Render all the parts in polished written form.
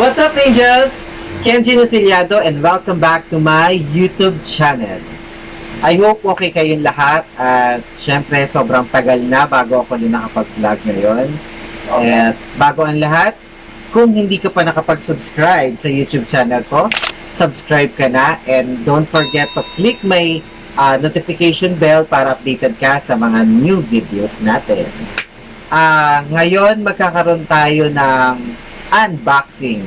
What's up, Angels? Kenji Nasiliado and welcome back to my YouTube channel. I hope okay kayong lahat at syempre sobrang tagal na bago ako din nakapag-vlog ngayon. At bago ang lahat, kung hindi ka pa nakapag-subscribe sa YouTube channel ko, subscribe ka na and don't forget to click my notification bell para updated ka sa mga new videos natin. Ngayon magkakaroon tayo ng unboxing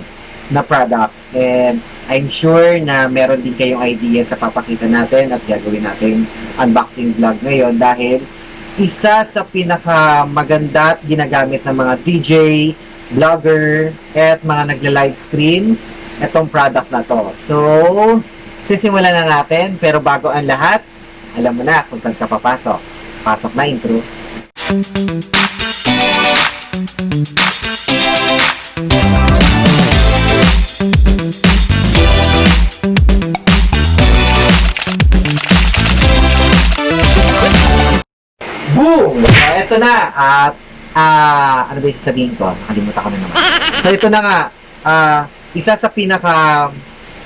na products and I'm sure na meron din kayong idea sa papakita natin at gagawin natin unboxing vlog ngayon dahil isa sa pinakamaganda at ginagamit ng mga DJ, vlogger at mga nagla-live stream itong product na to. So, sisimulan na natin pero bago ang lahat, alam mo na kung saan ka papasok. Pasok na intro. Boom! So, ito na. At, ano ba yung sasabihin ko? Nakalimutan ko na naman. So, ito na nga. Isa sa pinaka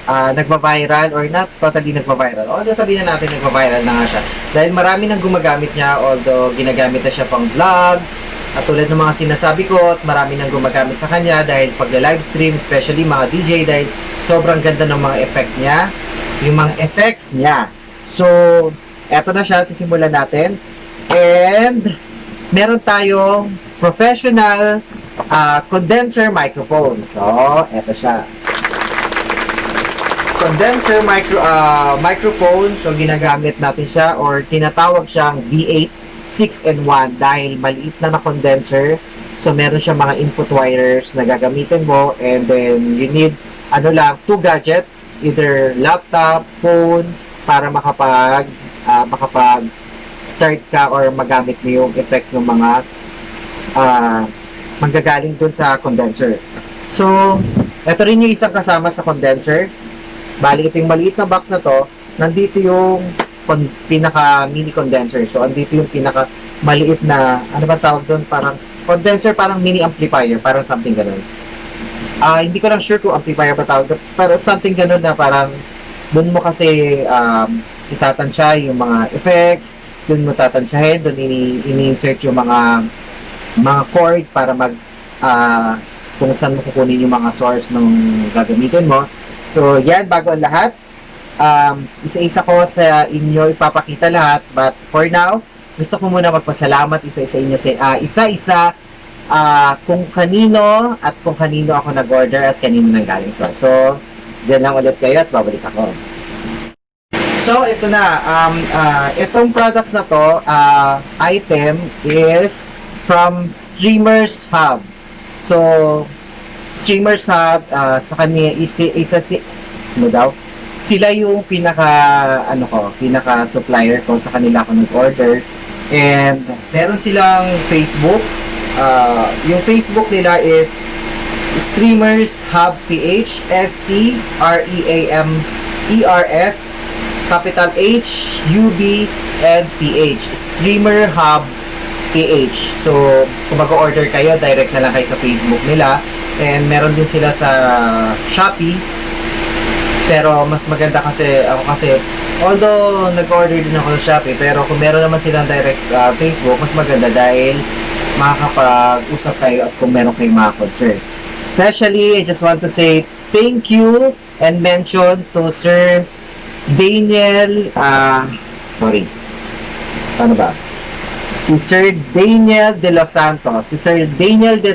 nagpa-viral or not totally nagpa-viral. Although sabihin na natin nagpa-viral na nga siya. Dahil marami nang gumagamit niya, although ginagamit na siya pang vlog. At tulad ng mga sinasabi ko, at marami nang gumagamit sa kanya dahil pag-live stream, especially mga DJ, dahil sobrang ganda ng mga effect niya. Yung mga effects niya. So, eto na siya. Sisimulan natin. And meron tayong professional condenser microphone. So, eto siya. Condenser microphone. So, ginagamit natin siya or tinatawag siyang V8 6-in-1 dahil maliit na condenser. So, meron siyang mga input wires na gagamitin mo and then you need two gadget, either laptop, phone, para makapag start ka or magamit mo yung effects ng mga manggagaling dun sa condenser. So, ito rin yung isang kasama sa condenser. Bali, itong maliit na box na to, nandito yung pinaka mini condenser. So, andito yung pinaka maliit na, ano ba tawag doon? Parang condenser, parang mini amplifier, parang something ganun. Hindi ko lang sure kung amplifier ba tawag doon, pero something ganun na parang doon mo kasi itatansya yung mga effects, doon mo tatansyahin, doon ini-insert yung mga cord para kung saan mo kukunin yung mga source ng gagamitin mo. So, yan, bago ang lahat, isa-isa ko sa inyo ipapakita lahat, but for now, gusto ko muna magpasalamat isa-isa kung kanino at kung kanino ako nag-order at kanino nanggaling to. So, dyan lang ulit kayo at babalik ako. So, ito na. Itong products na to, item is from Streamers Hub. So, Streamers Hub, sa kanya, sila yung pinaka-supplier ko, sa kanila ako nag-order. And, meron silang Facebook. Yung Facebook nila is Streamers Hub PH, STREAMERS, capital H, UB, and PH. Streamer Hub PH. So, kung mag-order kayo, direct na lang kayo sa Facebook nila. And meron din sila sa Shopee. Pero mas maganda kasi although nag-order din ako sa Shopee, pero kung meron naman silang direct Facebook, mas maganda dahil makakapag-usap kayo at kung meron kayong mga concern. Especially, I just want to say thank you and mention to Sir Daniel, si Sir Daniel De Los Santos. Si Sir Daniel De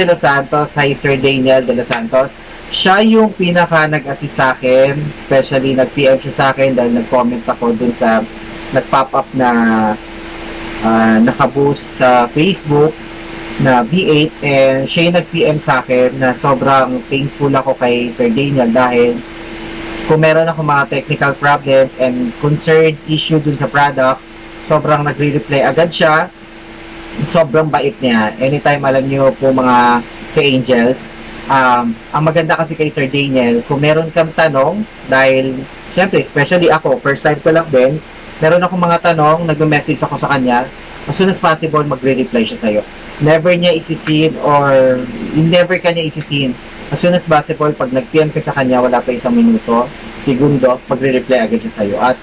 Los Santos. Hi, Sir Daniel De Los Santos. Siya yung pinaka nag-assist sa akin, especially nag-PM siya sa akin dahil nag-comment ako dun sa nag-pop up na naka-boost sa Facebook na V8 and siya yung nag-PM sa akin na sobrang thankful ako kay Sir Daniel dahil kung meron ako mga technical problems and concerned issue dun sa product, sobrang nagre-reply agad siya. Sobrang bait niya. Anytime, alam niyo po mga ka-angels, ang maganda kasi kay Sir Daniel, kung meron kang tanong, dahil, syempre, especially ako, first time ko lang din, meron ako mga tanong, nag-message ako sa kanya, as soon as possible, magre-reply siya sa'yo. Never niya isisin or never ka niya isisin. As soon as possible, pag nag-PM ka sa kanya, wala pa isang minuto, segundo, magre-reply agad siya sa'yo. At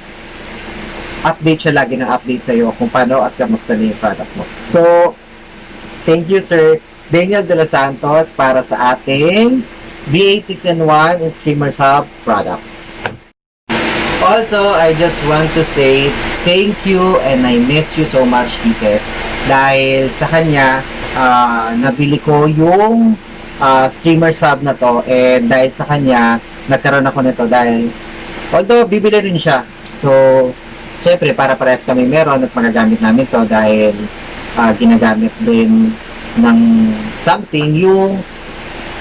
update siya lagi ng update sa'yo kung paano at kamusta na yung products mo. So, thank you, Sir Daniel De Los Santos para sa ating B86N1 and Streamers Hub products. Also, I just want to say thank you and I miss you so much, Kisses. Dahil sa kanya, nabili ko yung streamer sub na to and dahil sa kanya, nagkaroon ako nito dahil although bibili rin siya. So, syempre, para parehas kami meron at magagamit namin to dahil ginagamit din ng something yung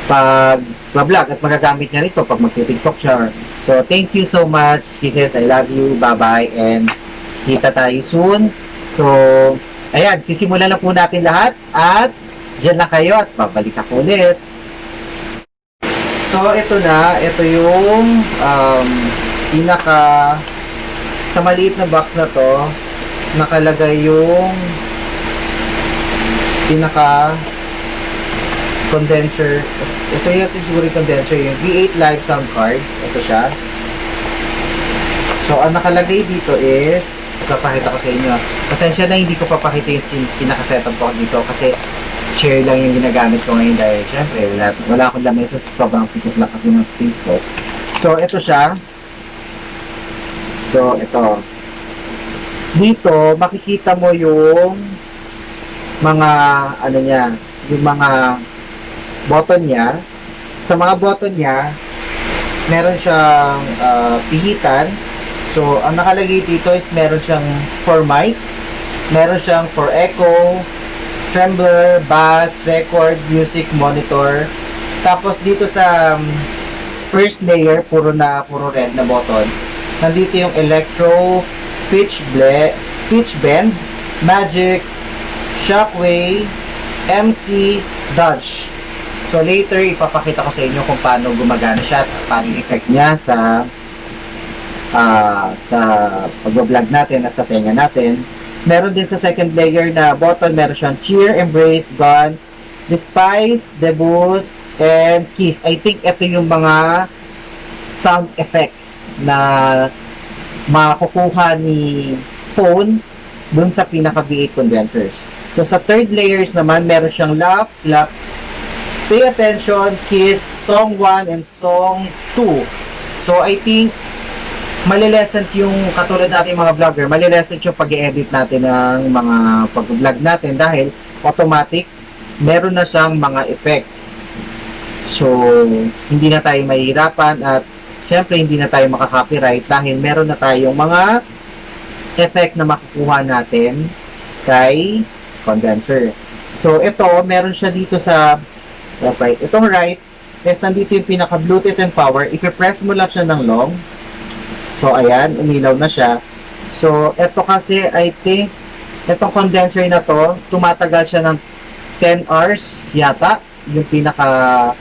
pag-vlog at magagamit niya rito pag mag-tiktok siya. So, thank you so much, Kisses. I love you. Bye-bye. And kita tayo soon. So, ayan. Sisimulan na po natin lahat. At dyan na kayo at babalik ako ulit. So, ito na. Ito yung sa maliit na box na to, nakalagay yung condenser. Ito yung siguro condenser, yung V8 Live Sound Card. Ito siya. So, ang nakalagay dito is, papakita ko sa inyo. Pasensya na hindi ko papakita yung pinaka-setup ko dito kasi share lang yung ginagamit ko ngayon dahil syempre wala akong lamay sa sobrang sikip lang kasi ng space ko. So, ito siya. So, ito. Dito, makikita mo yung mga, yung mga button niya. Sa mga button niya, meron siyang pihitan. So, ang nakalagay dito is meron siyang for mic, meron siyang for echo, trembler, bass, record, music, monitor. Tapos dito sa first layer, puro red na button. Nandito yung electro, pitch bend, magic, shockwave, MC, dodge. So later, ipapakita ko sa inyo kung paano gumagana siya at paano yung effect niya sa pag-vlog natin at sa tenga natin. Meron din sa second layer na button, meron siyang cheer, embrace, gone, despise, debut, and kiss. I think ito yung mga sound effect na makukuha ni phone dun sa pinaka V8 condensers. So sa third layers naman, meron siyang laugh, clap, pay attention, kiss, song 1 and song 2. So I think malilesent yung katulad natin mga vlogger, malilesent yung pag-edit natin ng mga pag-vlog natin dahil automatic meron na siyang mga effect. So hindi na tayo mahihirapan at syempre hindi na tayo maka-copyright dahil meron na tayong mga effect na makukuha natin kay condenser. So ito, meron siya dito sa right. Itong right, is nandito yung pinaka Bluetooth and power. I-press mo lang siya ng long. So, ayan, umilaw na siya. So, ito kasi, I think, itong condenser na to, tumatagal siya ng 10 hours yata. Yung pinaka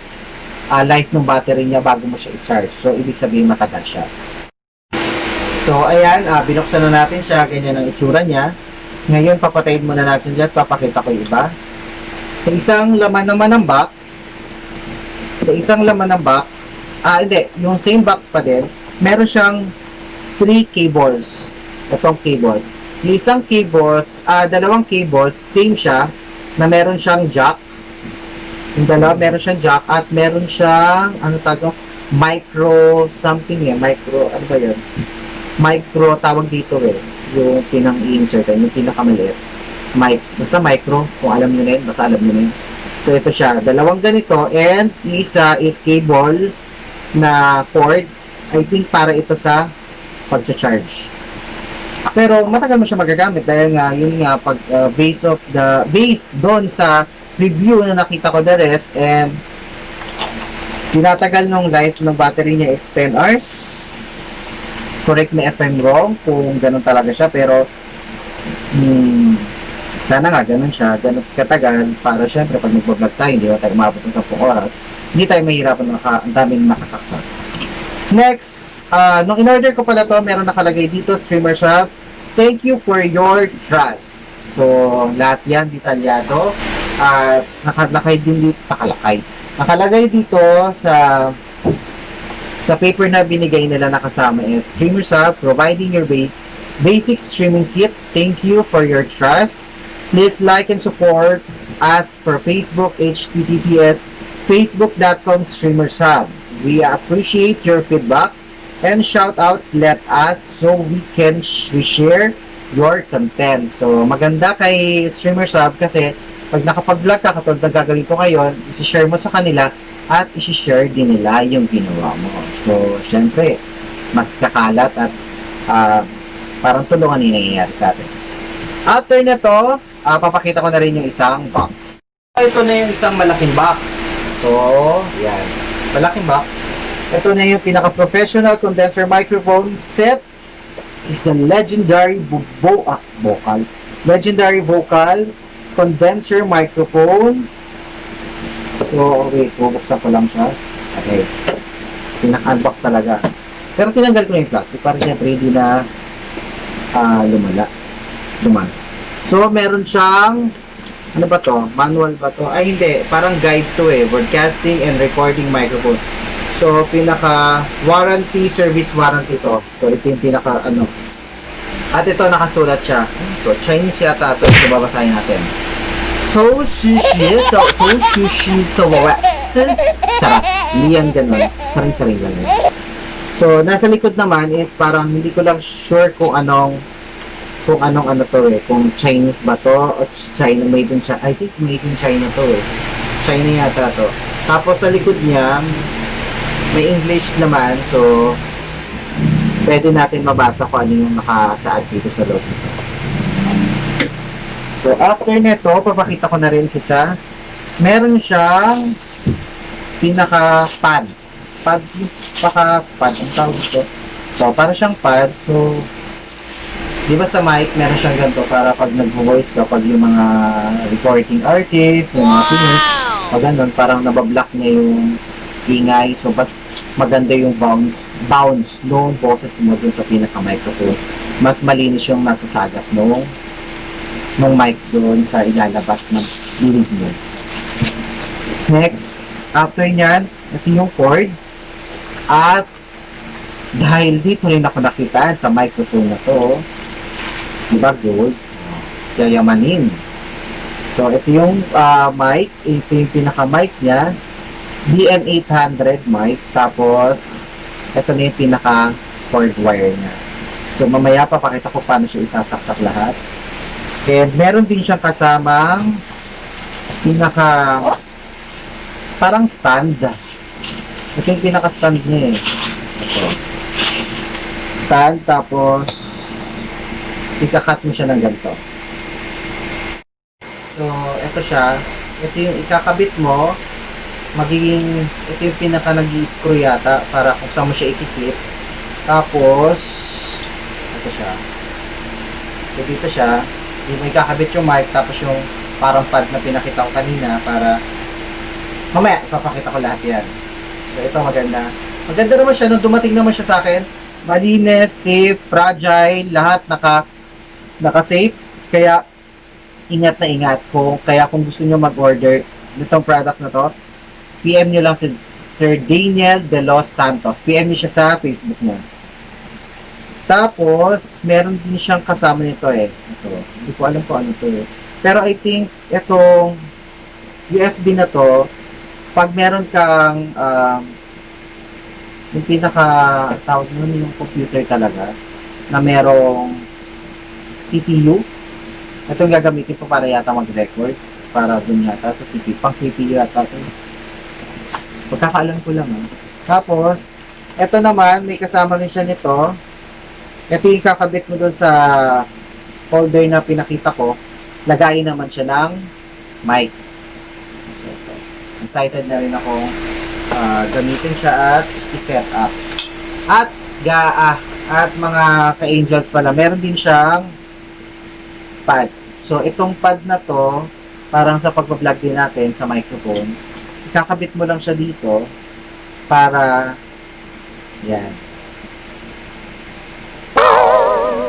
life ng battery niya bago mo siya i-charge. So, ibig sabihin matagal siya. So, ayan, binuksan na natin siya. Ganyan ang itsura niya. Ngayon, papatayin muna natin dyan. Papakita ko yung iba. Sa isang laman naman ng box, hindi, yung same box pa din, meron siyang 3 cables. Itong cables. Yung isang cables, dalawang cables, same siya, na meron siyang jack. Yung dalawa, meron siyang jack, at meron siyang, micro something micro, ano ba yun? Micro, tawag dito yung pinang-i-insert, yung pinakamaliit. Basta micro, kung alam nyo na yun, basta alam nyo na yun. So, ito siya. Dalawang ganito, and isa is cable na cord. I think para ito sa pag-charge. Pero, matagal mo siya magagamit dahil nga, yun nga, based doon sa review na nakita ko the rest, and tinatagal nung life ng battery niya is 10 hours. Correct me if I'm wrong, kung ganun talaga siya, pero sana nga, ganun siya, ganun katagal, para syempre, pag nag-vlog tayo, hindi tayo umabot ng 10 oras, hindi tayo mahirapan, ang daming nakasaksak. Next, nung in-order ko pala to, meron nakalagay dito, Streamers Hub, thank you for your trust. So, lahat yan detalyado. At nakalagay din dito, nakalagay dito sa paper na binigay nila na kasama is Streamers Hub, providing your basic streaming kit. Thank you for your trust. Please like and support us for Facebook, https facebook.com/streamershub. We appreciate your feedbacks and shoutouts. Let us so we can share your content. So, maganda kay Streamers Hub kasi pag nakapag-vlog ka, katulad ng gagawin ko ngayon, isi-share mo sa kanila at isi-share din nila yung ginawa mo. So, syempre, mas kakalat at parang tulungan yung nangyayari sa atin. After na to, papakita ko na rin yung isang box. Ito na yung isang malaking box. So, yan. Malaking box. Ito na yung pinaka-professional condenser microphone set. This is the legendary Legendary Vocal condenser microphone. So, wait, bubuksan ko lang siya. Okay. Pinaka-unbox talaga. Pero tinanggal ko na yung plastic para siyempre hindi na luman. So, meron siyang ano ba to? Manual ba to? Ay, hindi. Parang guide to broadcasting and recording microphone. So, pinaka-warranty, service warranty to. So, ito yung pinaka-ano. At ito, nakasulat siya. So, Chinese yata ito. So, babasahin natin. So, sarap. Liyan ganun. Saring-saring ganun. So, nasa likod naman is parang hindi ko lang sure kung anong ano to kung Chinese ba to o China, made in China. I think made in China to China yata to. Tapos sa likod niya may English naman, so pwede natin mabasa kung ano yung nakasaad dito sa loob nito. So after nito, papakita ko na rin isa. Meron siyang pinaka-pad. Pad, ang tawag ito. So, para siyang pad. So, di ba sa mic, meron siyang ganito para pag nag-voice ka, pag yung mga recording artists, yung mga singers, o ganun, parang nabablock niya yung ingay. So, mas maganda yung bounce nung boses mo dun sa pinaka-microphone. Mas malinis yung nasasagat nung mic dun sa ilalabas ng bibig mo. Next, after nyan, ito yung cord. At dahil dito rin ako nakitaan sa microphone na to, diba gold? Yayamanin. So, ito yung mic. Ito yung pinaka-mic niya. BM800 mic. Tapos, ito na yung pinaka-cord wire niya. So, mamaya papakita ko paano siya isasaksak lahat. And meron din siyang kasamang parang stand. Ito yung pinaka-stand niya Ito. Stand, tapos ika-cut mo siya ng ganito. So, ito siya. Ito yung ikakabit mo. Ito yung pinaka nag-i-screw yata para kung saan mo siya i-clip. Tapos, ito siya. So, dito siya. Dito mo ikakabit yung mic, tapos yung parang pad na pinakita ko kanina para mamaya, ipapakita ko lahat yan. So, ito maganda. Maganda naman siya. Nung dumating naman siya sa akin, malinis, safe, fragile, lahat naka-safe. Kaya, ingat na ingat. Kung gusto nyo mag-order nitong products na to, PM nyo lang si Sir Daniel De Los Santos. PM nyo siya sa Facebook niya. Tapos, meron din siyang kasama nito Ito. Hindi ko alam kung ano to Pero I think, itong USB na to, pag meron kang yung tawag nun yung computer talaga na merong CPU, ito yung gagamitin po para yata mag-record para dun yata sa CPU, pang CPU yata ito. Pagkakaalam ko lang Tapos, ito naman, may kasama rin siya nito. Ito yung kakabit mo dun sa holder na pinakita ko. Lagayin naman siya ng mic. Excited na rin ako gamitin siya at i-set up. At mga ka-angels pala, meron din siyang pad. So, itong pad na to, parang sa pag-vlog din natin sa microphone, ikakabit mo lang siya dito para yan.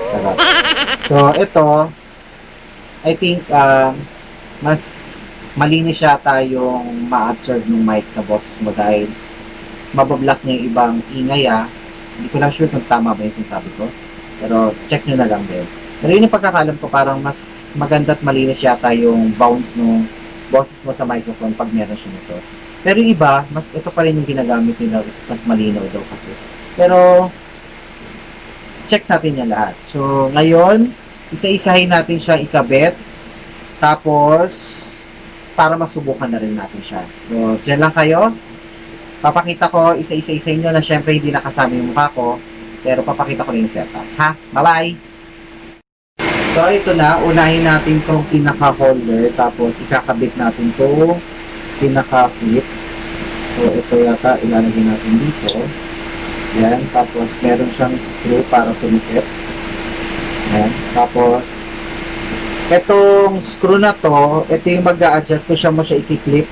Sarap. So, I think, mas malinis yata yung ma-absorb ng mic na boses mo dahil mabablock niya yung ibang ingay Hindi ko lang sure kung tama ba yung sinasabi ko. Pero check nyo na lang din. Pero yun yung pagkakalam ko, parang mas maganda at malinis yata yung bounce ng boses mo sa microphone pag meron siya nito. Pero yung iba, ito pa rin yung ginagamit nila, mas malinaw daw kasi. Pero, check natin yan lahat. So, ngayon, isa-isahin natin siya ikabit. Tapos, para masubukan na rin natin siya. So, dyan lang kayo. Papakita ko isa-isa nyo na syempre hindi nakasama yung mukha ko. Pero papakita ko rin yung setup. Ha? Bye-bye! So, ito na. Unahin natin itong pinaka-holder. Tapos, ikakabit natin itong pinaka-clip. So, ito yata ilalagay natin dito. Yan. Tapos, meron siyang screw para sumikip. Yan. Tapos, itong screw na to, ito yung mag-a-adjust kung siya mo siya i-clip.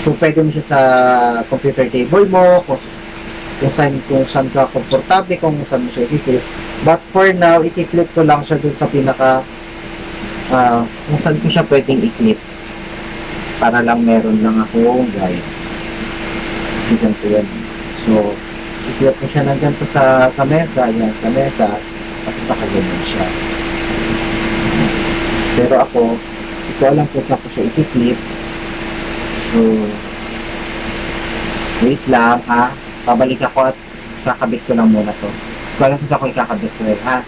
Kung pwede mo siya sa computer table mo, kung saan ka komportable, kung saan mo siya i-clip. But for now, i-clip ko lang siya dun sa pinaka, kung saan ko siya pwedeng i-clip. Para lang meron lang akong guide. Kasi ganito yan. So, i-clip ko siya nandyan po sa mesa, yan, sa mesa, tapos sa kaganyan siya. Pero ako, ito alam ko saan ko siya i-clip. So, wait lang ha. Pabalik ako at kakabit ko lang muna to. Ito alam ko saan ko ikakabit ko rin ha.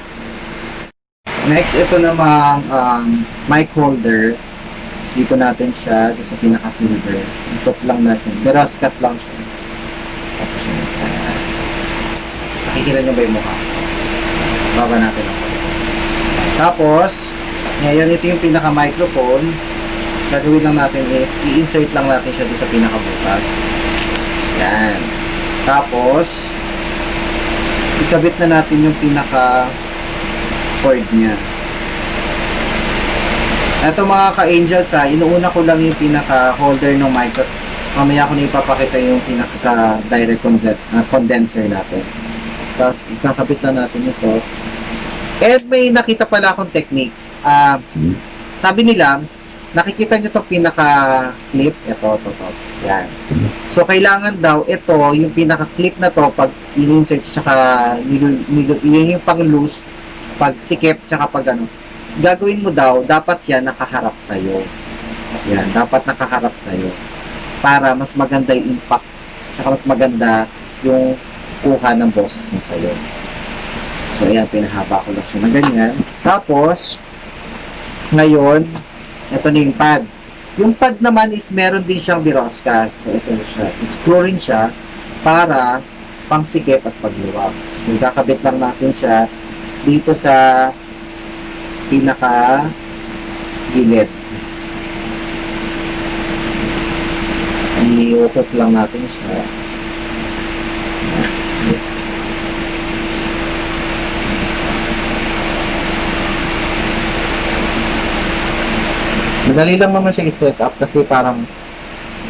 Next, ito namang mic holder. Dito natin siya, dito sa pinaka-silver. Itop lang natin. Deroscas lang siya. Tapos yun. Nakikita nyo ba yung mukha? Baba natin ako. Tapos, ngayon ito yung pinaka-microphone. Gagawin lang natin is, i-insert lang natin siya dito sa pinaka-butas. Yan. Tapos, ikabit na natin yung pinaka-cord niya. Ito mga ka-angels inuuna ko lang yung pinaka-holder ng mic. Mamaya ko na ipapakita yung pinaka sa direct condenser natin. Tapos ikakabit na natin ito. And may nakita pala akong technique. Sabi nila, nakikita nyo itong pinaka-clip. Ito. Yan. So kailangan daw ito, yung pinaka-clip na to, pag in-insert tsaka yun yung pang-loose, pag sikip tsaka pag ano. Gagawin mo daw, dapat yan nakaharap sa'yo. Yan, dapat nakaharap sa'yo. Para mas maganda yung impact, tsaka mas maganda yung kuha ng boses mo sa'yo. So, ayan, pinahaba ko lang siya na ganyan. Tapos, ngayon, ito na yung pad. Yung pad naman is meron din siyang biroscas. So, ito siya. Screw rin siya para pangsikip at pagluwag. So, kakabit lang natin siya dito sa pinaka gilid. I-ukot lang natin siya. Madali lang naman siya i-set up kasi parang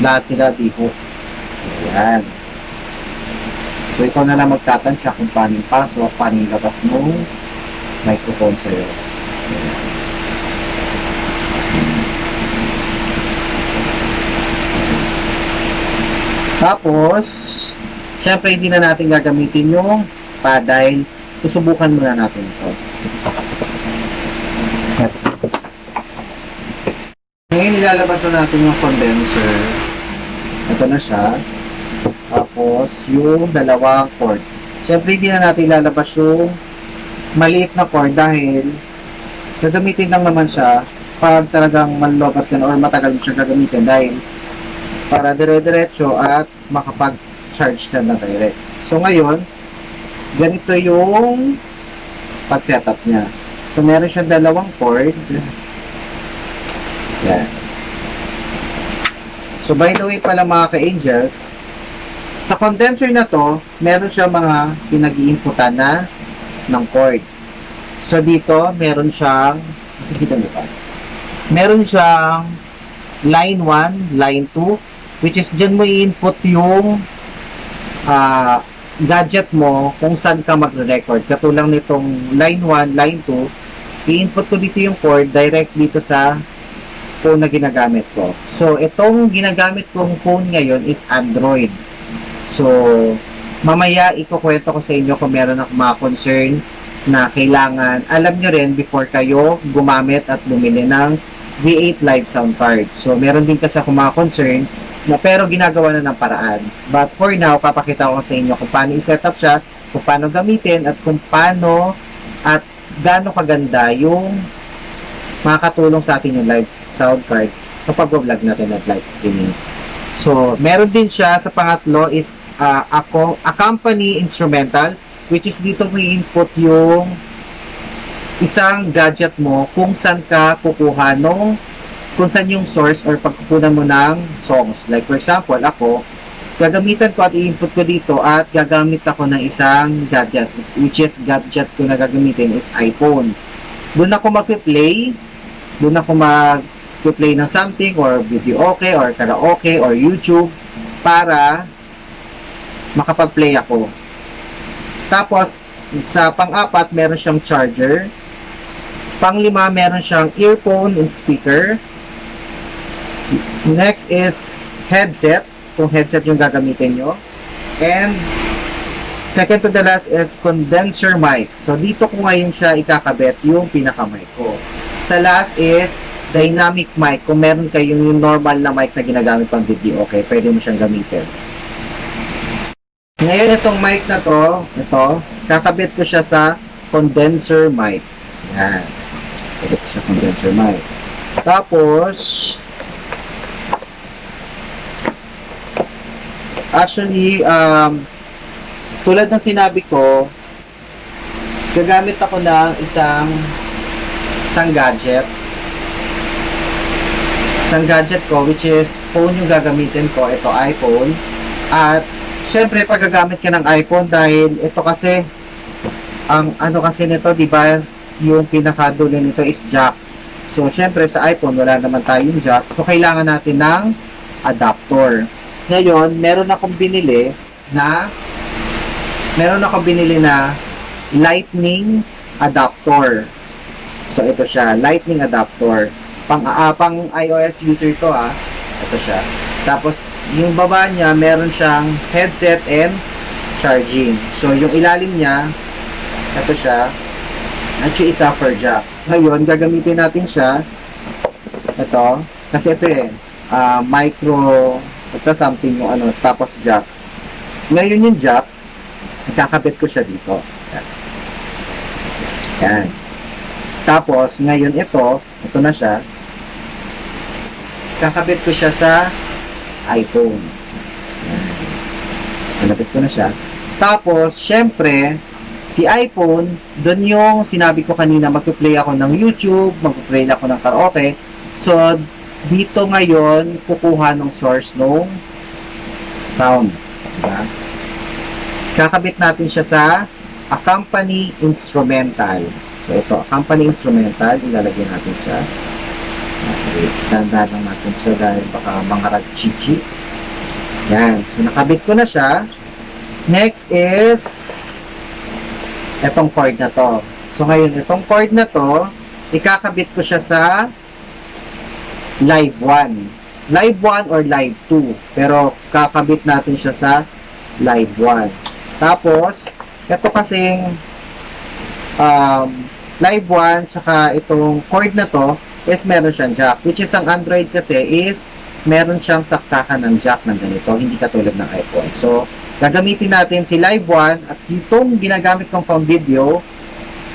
lahat sila diho. Ayan. So, ikaw na lang magtatansya kung paano yung pasok, paano yung labas mo microphone sa'yo. Tapos, syempre hindi na natin gagamitin yung pad dahil susubukan muna natin ito. Ngayon ilalabas na natin yung condenser. Ito na siya. Tapos, yung dalawang cord. Syempre hindi na natin ilalabas yung maliit na cord dahil gagamitin lang naman siya pag talagang manlobat ka na or matagal mo siya gagamitin dahil para dire-diretso at makapag-charge ka na direct. So ngayon, ganito yung pag-setup niya. So meron siya dalawang cord. Yan. So by the way pala mga ka-angels, sa condenser na to, meron siya mga pinag-iinputan na ng cord. So dito, meron siyang, nakikita niyo ba? Meron siyang line 1, line 2, which is dyan mo i-input yung gadget mo kung saan ka magre-record. Katulang nitong line 1, line 2, I-input ko dito yung cord direct dito sa phone na ginagamit ko. So, itong ginagamit kong phone ngayon is Android. So, mamaya ikukwento ko sa inyo kung meron akong mga concern na kailangan. Alam nyo rin before kayo gumamit at bumili ng V8 Live Sound Card. So, meron din kasi akong mga concern na pero ginagawa na ng paraan. But for now, papakita ko sa inyo kung paano i-set up siya, kung paano gamitin, at kung paano at gaano kaganda yung makakatulong sa atin yung live sound cards kapag vlog natin at live streaming. So, meron din siya sa pangatlo is accompany instrumental, which is dito mo i-input yung isang gadget mo kung saan ka kukuha kung saan yung source or pagkukunan mo ng songs. Like for example, ako, gagamitan ko at i-input ko dito at gagamit ako ng isang gadget, which is gadget ko na gagamitin is iPhone. Doon ako mag-play, doon ako mag-play ng something or video okay or karaoke or YouTube para makapag-play ako. Tapos, sa pang-apat, meron siyang charger. Pang-lima, meron siyang earphone and speaker. Next is headset, kung headset yung gagamitin nyo. And second to the last is condenser mic. So, dito ko ngayon siya ikakabit yung pinaka-mic ko. Sa last is dynamic mic. Kung meron kayong yung normal na mic na ginagamit pang video, okay, pwede mo siyang gamitin. Ngayon, itong mic na to, ito, kakabit ko siya sa condenser mic. Yan. Kakabit ko sa condenser mic. Tapos, actually, tulad ng sinabi ko, gagamit ako ng isang gadget. Isang gadget ko, which is phone yung gagamitin ko. Ito, iPhone. At, syempre, pag gagamit ka ng iPhone, dahil ito kasi, ang ano kasi nito, di ba, yung pinakadulo nito is jack. So, syempre, sa iPhone, wala naman tayong jack. So, kailangan natin ng adapter. Ngayon, meron akong binili na lightning adapter. So, ito siya, lightning adapter. Pang iOS user to Ito siya. Tapos, yung baba niya, meron siyang headset and charging. So, yung ilalim niya, ito siya, at yung isa for jack. Ngayon, gagamitin natin siya, ito, kasi ito micro, basta something yung ano, tapos jack. Ngayon yung jack, ikakabit ko siya dito. Yan. Tapos, ngayon ito na siya, kakabit ko siya sa iPhone. Kalapit ko na siya. Tapos, syempre, si iPhone, doon yung sinabi ko kanina, mag-play ako ng YouTube, mag-play ako ng karaoke. So, dito ngayon, kukuha ng source ng sound. Diba? Kakabit natin siya sa accompany instrumental. So, ito, accompany instrumental, ilalagay natin siya. Okay, tandaan lang natin siya dahil baka mangarag chichi. Yan. So, nakabit ko na siya. Next is etong cord na to. So, ngayon, itong cord na to, ikakabit ko siya sa Live 1. Live 1 or Live 2. Pero, kakabit natin siya sa Live 1. Tapos, ito kasing Live 1, tsaka itong cord na to, is meron siyang jack. Which is ang Android kasi is meron siyang saksakan ng jack ng ganito, hindi katulad ng iPhone. So, gagamitin natin si Live 1 at itong ginagamit kong pang video,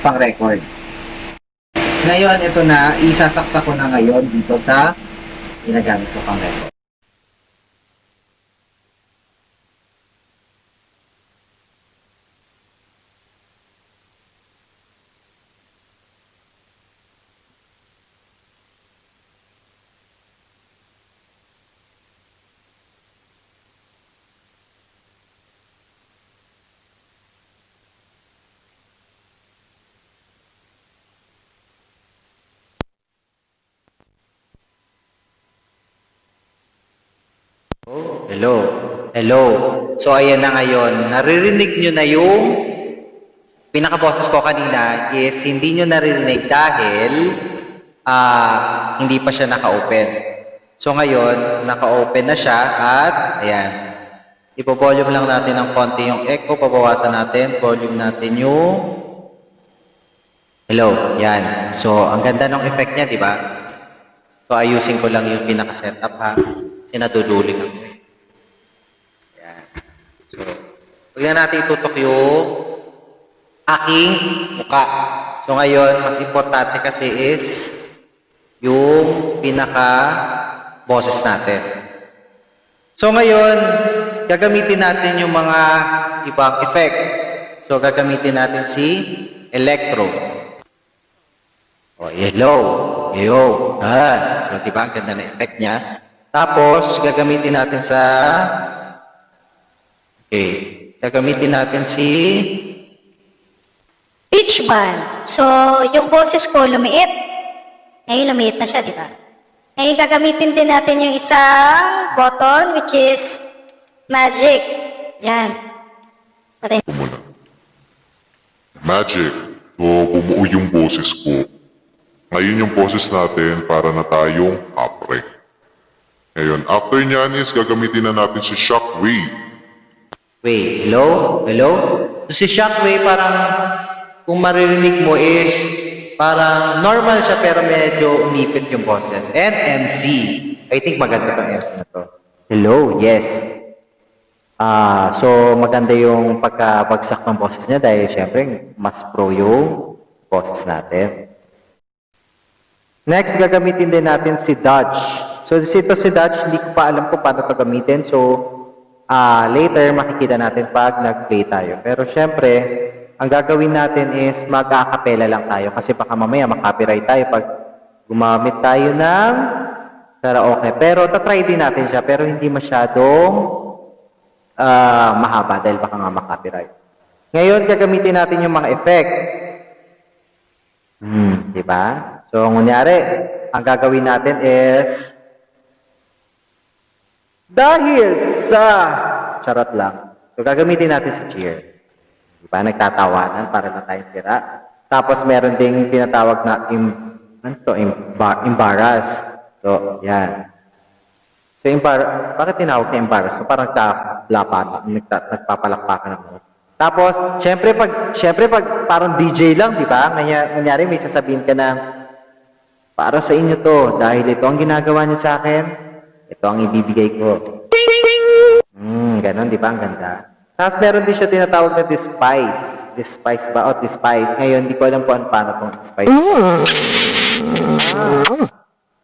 pang record. Ngayon, ito na, isasaksak ko na ngayon dito sa ginagamit ko pang record. Hello. Hello. So, ayan na ngayon. Naririnig nyo na yung pinaka-boses ko kanina is hindi nyo naririnig dahil hindi pa siya naka-open. So ngayon, naka-open na siya at ayan. Ipo-volume lang natin ng konti yung echo, pabawasan natin, volume natin yung hello, yan. So, ang ganda ng effect niya, di ba? So, ayusin ko lang yung pinaka-setup ha. Kasi naduduling ako. Yan. So, huwag na natin itutok yung aking muka. So, ngayon, mas importante kasi is yung pinaka-boses natin. So, ngayon, gagamitin natin yung mga ibang effect. So, gagamitin natin si electro. Oh, hello. Yo. So, diba? Ang ganda na effect niya. Tapos, gagamitin natin sa gagamitin natin si Pitch band. So, yung boses ko lumiit. Ngayon lumiit na siya, di ba? Ngayon gagamitin din natin yung isang button which is magic. Yan. Patay. Magic. So, bumuo yung boses ko. Ngayon yung boses natin para na tayong apre. Ngayon, after nyan is gagamitin na natin si Shockwave. wait, hello? Hello? So, si Shockwave parang kung maririnig mo is parang normal siya pero medyo umipit yung boses. And MC. I think maganda tong MC na to. Hello? Yes. So maganda yung pagkabagsak ng boses niya dahil syempre mas pro yung boses natin. Next, gagamitin din natin si Dodge. So ito si Dodge, hindi ko pa alam kung paano ito gamitin. So later makikita natin pag nag-play tayo. Pero syempre, ang gagawin natin is mag-a-capella lang tayo kasi baka mamaya makapiright tayo pag gumamit tayo ng karaoke. Pero tatry din natin siya pero hindi masyadong mahaba dahil baka nga makapiright. Ngayon, gagamitin natin yung mga effect. Diba? So, ngunyari, ang gagawin natin is dahil sa charot lang. So, gagamitin natin si cheer. Diba? Nagtatawanan para na tayong sira. Tapos, meron ding tinatawag na embarrass. So, yan. So, bakit tinawag na embarrass? So, parang nagpapalakpakan ako. Tapos, syempre pag parang DJ lang, di ba? Nangyari, may sasabihin ka na, para sa inyo to, dahil ito ang ginagawa niyo sa akin, ito ang ibibigay ko. Ganon, di ba? Ang ganda. Tapos, meron din siya tinatawag na despise. Despise ba? O, despise. Ngayon, hindi ko alam kung paano itong despise.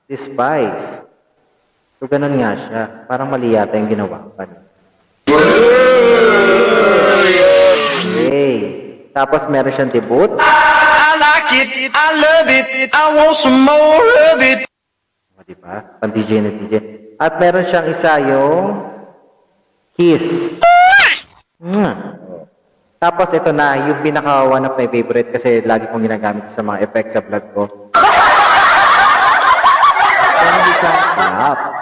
Despise. So, ganun nga siya. Parang mali yata yung ginawa ko. Okay. Tapos, meron siyang debut. I like it, I love it, I want some more of it. O, diba? Pan-DJ na DJ. At meron siyang isa yung kiss. Tapos, ito na, yung pinaka one of my favorite kasi lagi kong ginagamit sa mga effects sa vlog ko. Meron siyang clap.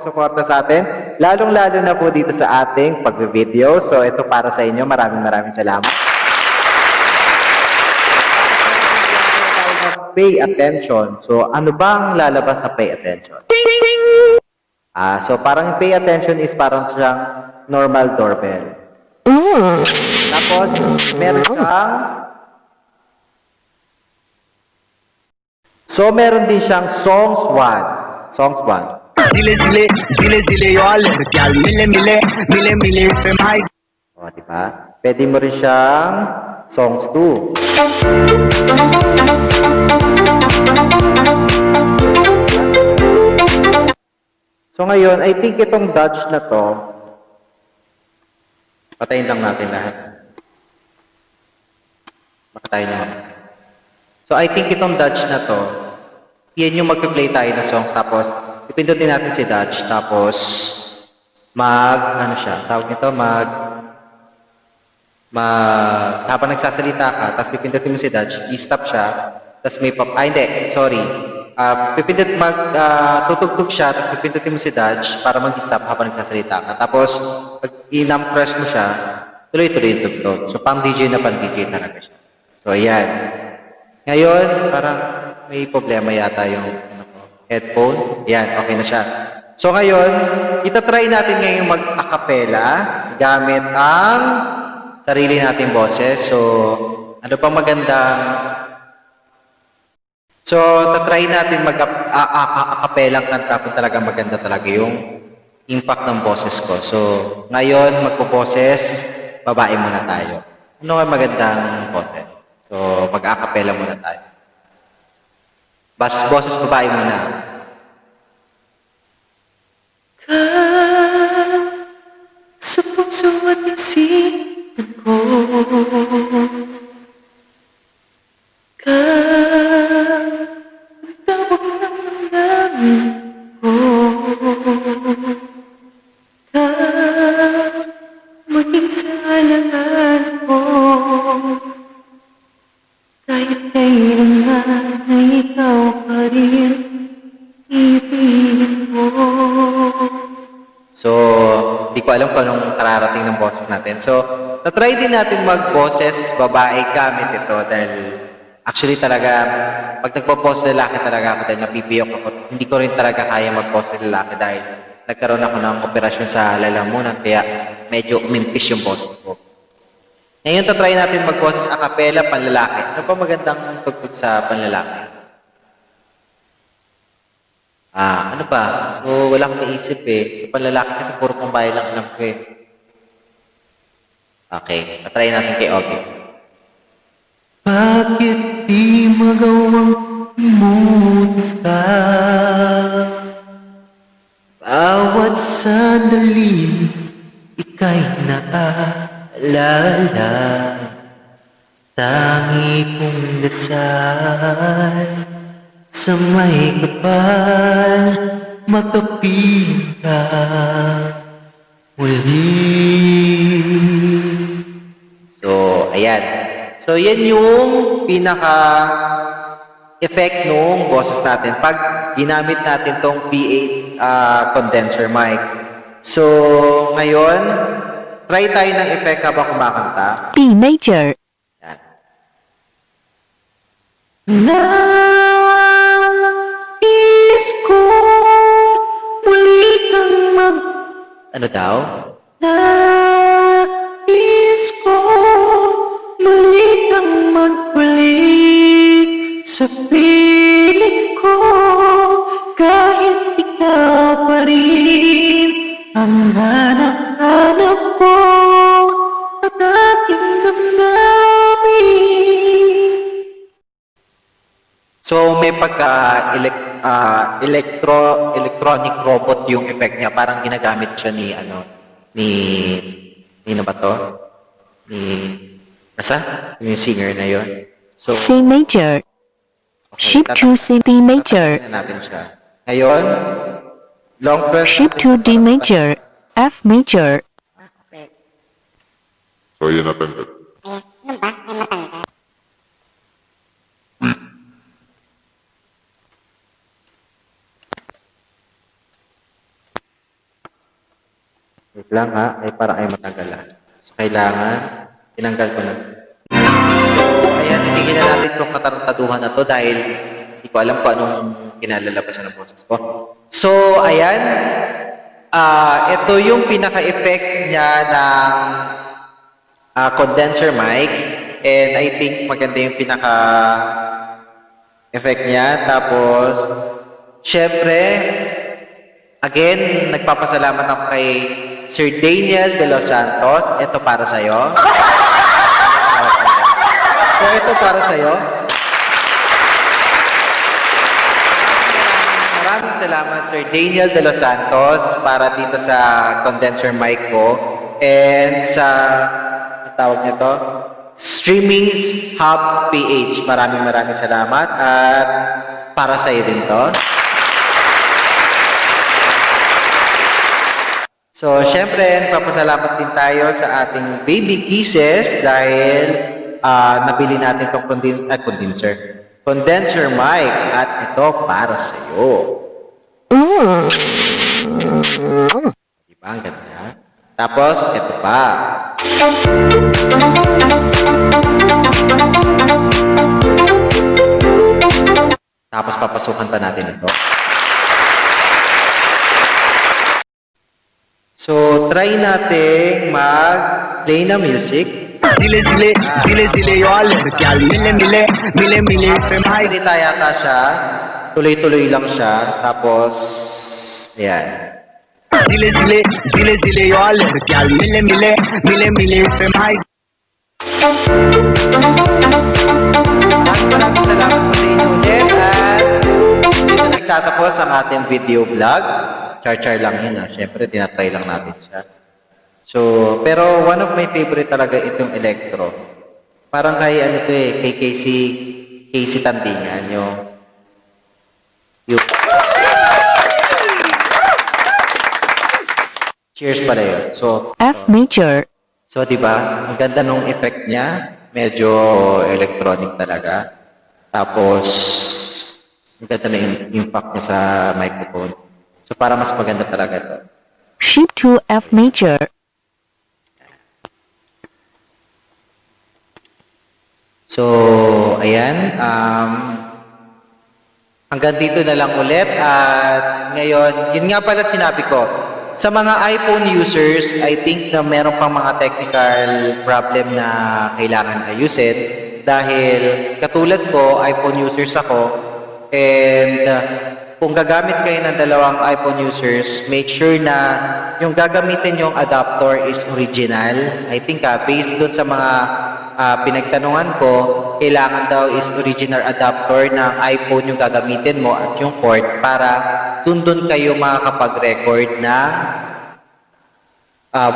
Suporta sa atin, lalong-lalo na po dito sa ating pag-video. So, ito para sa inyo. Maraming salamat. Pay attention. So, ano bang lalabas sa pay attention? So, parang pay attention is parang siyang normal doorbell. Tapos, meron siyang meron din siyang songs 1. Songs 1. Dile dile, dile dile, yo alert, gal, mile mile, mile mile, femay. O, diba? Pwede mo rin siyang songs 2. So, ngayon, I think itong Dodge na to, patayin lang natin lahat. Patayin naman. So, I think itong Dodge na to, yan yung magpe-play tayo na songs, tapos, ipindutin natin si Dodge, tapos, tawag nito, habang nagsasalita ka, tapos pipindutin mo si Dodge, i-stop siya, tapos may hindi, sorry, tutugtog siya, tapos pipindutin mo si Dodge para mag-stop habang nagsasalita ka. Tapos, pag i-press mo siya, tuloy-tuloy yung tugtog. So, pang-DJ talaga siya. So, ayan. Ngayon, parang may problema yata yung headphone. Ayan, okay na siya. So, ngayon, itatry natin ngayon mag-acapella gamit ang sarili nating boses. So, ano pa magandang... So, tatry natin mag-acapellang kanta kung talagang maganda talaga yung impact ng boses ko. So, ngayon, magpo-boses, babae muna tayo. Ano nga magandang boses? So, mag-acapella muna tayo. Boses babae muna. Sa puso at isipan ko, tawag ng damdamin ko, maging sa alaala ko, kahit kailanman ay ikaw pa rin ibigin mo. So, di ko alam kung anong kararating ng boses natin. So, natry din natin mag-boses babae gamit ito dahil actually talaga, pag nagpo-pose lalaki talaga ako dahil napipiyok ako, hindi ko rin talaga kaya mag-pose lalaki dahil nagkaroon ako ng operasyon sa lalamunan kaya medyo umimpis yung boses ko. Ngayon, tatry natin mag-boses a cappella panlalaki. Ano pa magandang tugtog sa panlalaki? Ano pa? So, wala akong naisip eh. Sa panlalaki kasi puro pambahay lang alam ko eh. Okay, tatry natin kay Obi. Bakit di magawang imutin ka? Bawat sandali, ika'y naalala. Tangi kong dasal sa may kapal, makapiling ka muli. So, ayan. So, yan yung pinaka-effect nung boses natin pag ginamit natin tong P8 condenser mic. So, ngayon, try tayo ng effect habang kumakanta. B major, Yan. Nais ko muli kang Ano daw? Nais ko muli kang magbalik sa piling ko kahit ikaw pa rin ang hanap-hanap ko at aking damdamin. So may electronic robot yung effect niya, parang ginagamit siya ni ba to? Yung singer na yon. So C major, shift to C B major, tatakpan natin siya. Ngayon, long press shift to D major, F major, So, yun natanggal. wait lang ha, ay para ay matanggalan. So, kailangan, tinanggal ko na. Ayan, titigil na natin itong kataruntaduhan na to dahil hindi ko alam kung anong kinalalabasan ng boses ko. So, ayan, ito yung pinaka-effect niya ng condenser mic. And I think maganda yung pinaka-effect niya. Tapos, syempre, again, nagpapasalamat ako kay Sir Daniel De Los Santos. Ito para sa'yo. So, ito para sa'yo. Maraming salamat, Sir Daniel De Los Santos, para dito sa condenser mic ko. And sa, ang tawag nito, Streaming Hub PH. Maraming salamat. At para sa'yo din to. So, syempre, nagpapasalamat din tayo sa ating baby kisses dahil nabili natin itong condenser. condenser mic at ito para sa iyo. Diba ang ganda? Tapos ito pa. Tapos papasukan pa natin ito. So, try nating mag-play na music. Zile zile yo alergyal mile mile pemay Salita yata siya. Tuloy-tuloy lang siya. Tapos, ayan. zile yo alergyal mile pemay Maraming salamat po sa inyo ulit. At dito nagtatapos ang ating video vlog. Char-char lang yun. Siyempre, tinatry lang natin siya. So, pero one of my favorite talaga itong Electro. Parang kay ano to eh, kay Casey Tandingan, yung Cheers pala yun. So, F major, so di ba, ang ganda nung effect niya, medyo electronic talaga. Tapos, ang ganda na yung impact niya sa microphone. So, para mas maganda talaga ito. shift to F major, So, ayan. Hanggang dito na lang ulit. At ngayon, yun nga pala sinabi ko. Sa mga iPhone users, I think na meron pang mga technical problem na kailangan ayusin. Dahil katulad ko, iPhone users ako. And kung gagamit kayo ng dalawang iPhone users, make sure na yung gagamitin yung adapter is original. I think based doon sa mga pinagtanungan ko, kailangan daw is original adapter ng iPhone yung gagamitin mo at yung port para dun kayo makakapag-record ng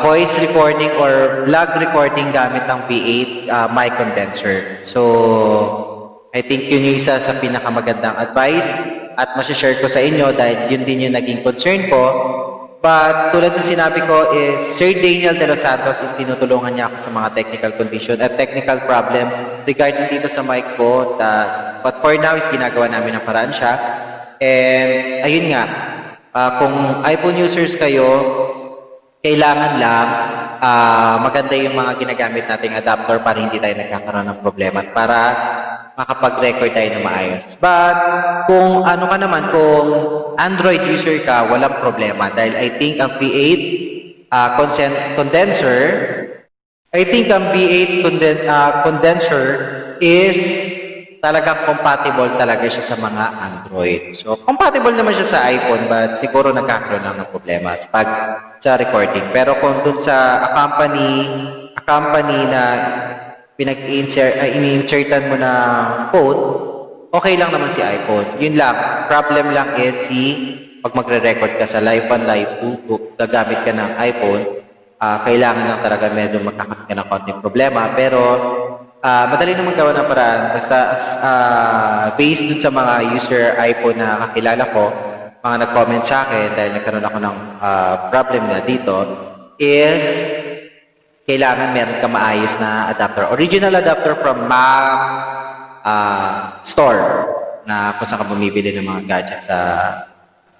voice recording or vlog recording gamit ang V8 mic condenser. So, I think yun yung isa sa pinakamagandang advice at masashare ko sa inyo dahil yun din yung naging concern ko. But tulad ng sinabi ko is Sir Daniel De Los Santos is tinutulungan niya ako sa mga technical condition at technical problem regarding dito sa mic ko. But for now is ginagawa namin ng paraan siya. And ayun nga, kung iPhone users kayo, kailangan lang maganda yung mga ginagamit nating adapter para hindi tayo nagkakaroon ng problema at para makapag-record tayo na maayos. But kung ano ka naman, kung Android user ka, walang problema dahil I think ang V8 condenser, I think ang V8 condenser is talagang compatible talaga siya sa mga Android. So, compatible naman siya sa iPhone but siguro nagkakaroon lang ng problema sa recording. Pero kung dun sa company na ini-insertan mo na code, okay lang naman si iPhone. Yun lang. Problem lang is pag magre-record ka sa live 1, live 2, gagamit ka ng iPhone, kailangan lang talaga medyo magkakaroon ka ng konting problema. Pero, madali naman gawa ng paraan. Basta, based dun sa mga user iPhone na kakilala ko, mga nag-comment sa akin dahil nagkaroon ako ng problem nga dito, is kailangan meron ka maayos na adapter. Original adapter from Mac store na kung saan ka bumibili ng mga gadgets sa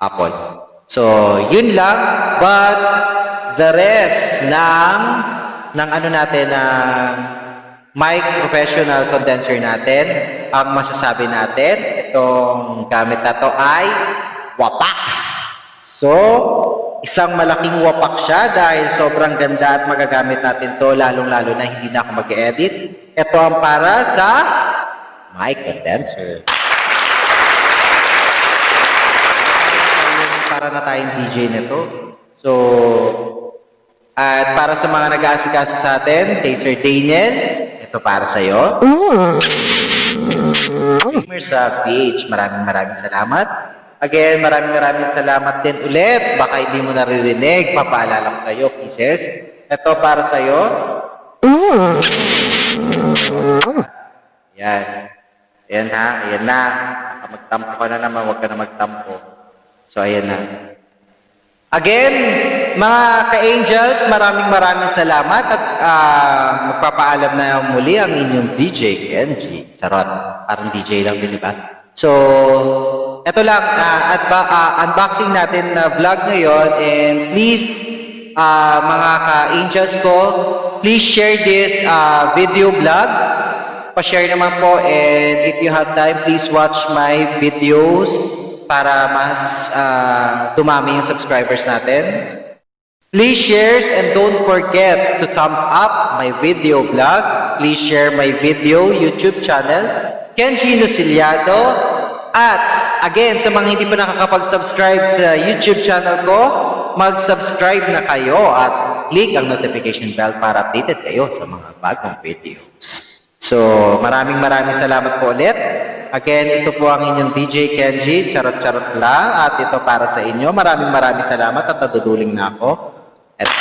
Apple. So, yun lang. But, the rest ng ano natin, mic professional condenser natin, ang masasabi natin, itong gamit na to ay wapak. So, isang malaking wapak siya dahil sobrang ganda at magagamit natin to lalong-lalo na hindi na ako mag-edit. Ito ang para sa mic condenser. Para na tayong DJ nito. So, at para sa mga nag-aasikaso sa atin, kay Sir Daniel, ito para sa'yo. Streamers sa PH, maraming salamat. Again, maraming salamat din ulit. Baka hindi mo naririnig. Papaalala ko sa iyo, pieces. Ito para sa iyo. Yan. Ayan ha. Ayan na. Magtampo ka na naman. Huwag ka na magtampo. So, ayan na. Again, mga ka-angels, maraming salamat at magpapaalam na muli ang inyong DJ Kenji. Charot, parang DJ lang din, di ba? So, eto lang, unboxing natin na vlog ngayon, and please, mga ka-angels ko, please share this video vlog. Pa-share naman po, and if you have time, please watch my videos para mas dumami yung subscribers natin. Please share and don't forget to thumbs up my video vlog. Please share my video YouTube channel, Kenji Luciliado. At again, sa mga hindi pa nakakapag-subscribe sa YouTube channel ko, mag-subscribe na kayo at click ang notification bell para updated kayo sa mga bagong videos. So, maraming salamat po ulit. Again, ito po ang inyong DJ Kenji, charot-charot lang, at ito para sa inyo. Maraming salamat at naduduling na ako. At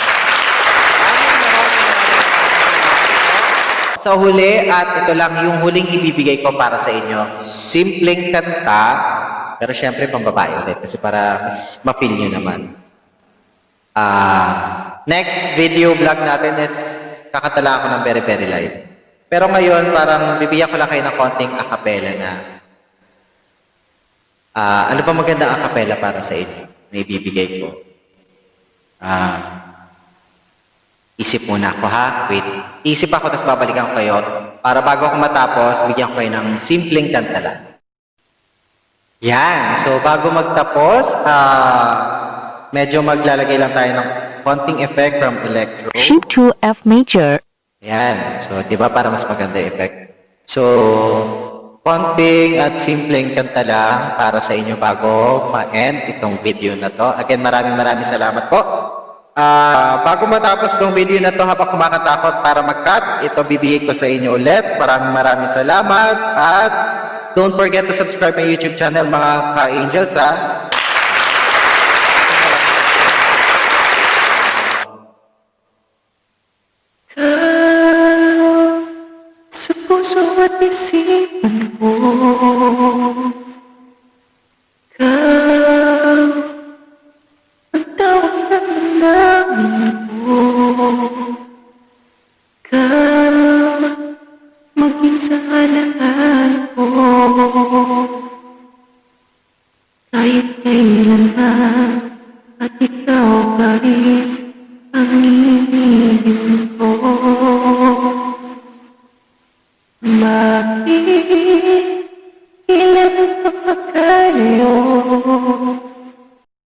sa huli, at ito lang yung huling ibibigay ko para sa inyo. Simpleng kanta, pero syempre pambabae ulit kasi para mas ma-feel nyo naman. Next video vlog natin is kakatala ako ng very light. Pero ngayon, parang bibigyan ko lang kayo ng konting acapella na ano pa magandang acapella para sa inyo na ibibigay ko. Isip muna ako ha. Wait. Isip ako tapos babalikan ko kayo para bago ako matapos, bigyan ko kayo ng simpleng kanta lang. Yan. So, bago magtapos, medyo maglalagay lang tayo ng konting effect from electro. Shift to F major. Yan. So, di ba para mas maganda yung effect? So, konting at simpleng kanta lang para sa inyo bago ma-end itong video na to. Again, maraming salamat po. Bago matapos itong video na to, habang kumakatakot para mag-cut, ito bibigay ko sa inyo ulit. Maraming salamat. At don't forget to subscribe my YouTube channel, mga ka-angels, ha? Sa puso at isipan ko, ikaw ang tawag ng damdamin ko. Ikaw maging sa halahan ko, kahit kailanman, at ikaw pa rin ang ibigin ko. Bakit